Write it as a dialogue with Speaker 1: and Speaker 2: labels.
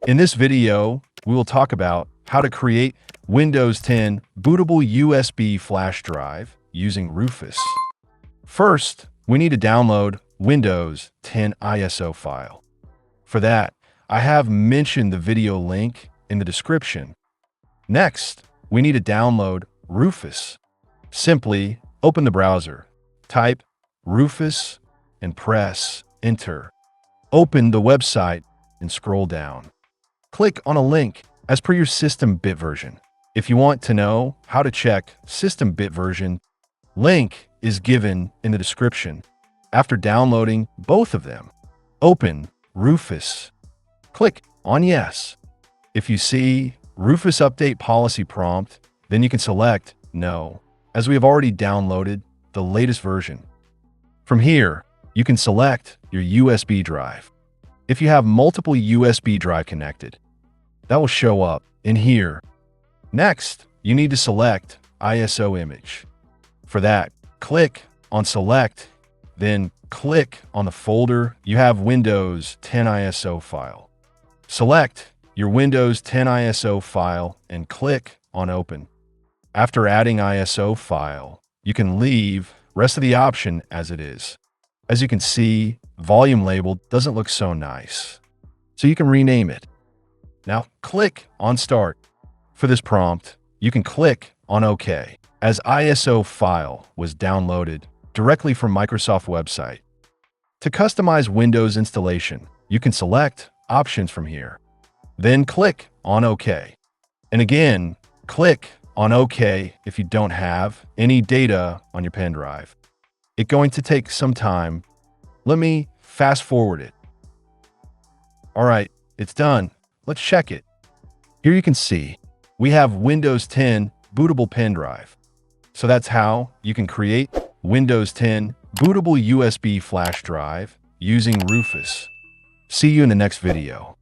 Speaker 1: In this video, we will talk about how to create Windows 10 bootable USB flash drive using Rufus. First, we need to download Windows 10 ISO file. For that, I have mentioned the video link in the description. Next, we need to download Rufus. Simply open the browser, type Rufus, and press Enter. Open the website and scroll down. Click on a link as per your system bit version. If you want to know how to check system bit version, link is given in the description. After downloading both of them, open Rufus. Click on Yes. If you see Rufus Update Policy prompt, then you can select No, as we have already downloaded the latest version. From here, you can select your USB drive. If you have multiple USB drive connected, that will show up in here. Next, you need to select ISO image. For that, click on Select, then click on the folder you have Windows 10 ISO file. Select your Windows 10 ISO file and click on Open. After adding ISO file, you can leave rest of the option as it is. As you can see, volume label doesn't look so nice, so you can rename it. Now click on Start. For this prompt, you can click on OK, as ISO file was downloaded directly from Microsoft website. To customize Windows installation, you can select options from here. Then click on OK. And again, click on OK if you don't have any data on your Pendrive. It's going to take some time. Let me fast forward it. All right, it's done. Let's check it. Here you can see we have Windows 10 bootable Pendrive. So that's how you can create Windows 10 bootable USB flash drive using Rufus. See you in the next video.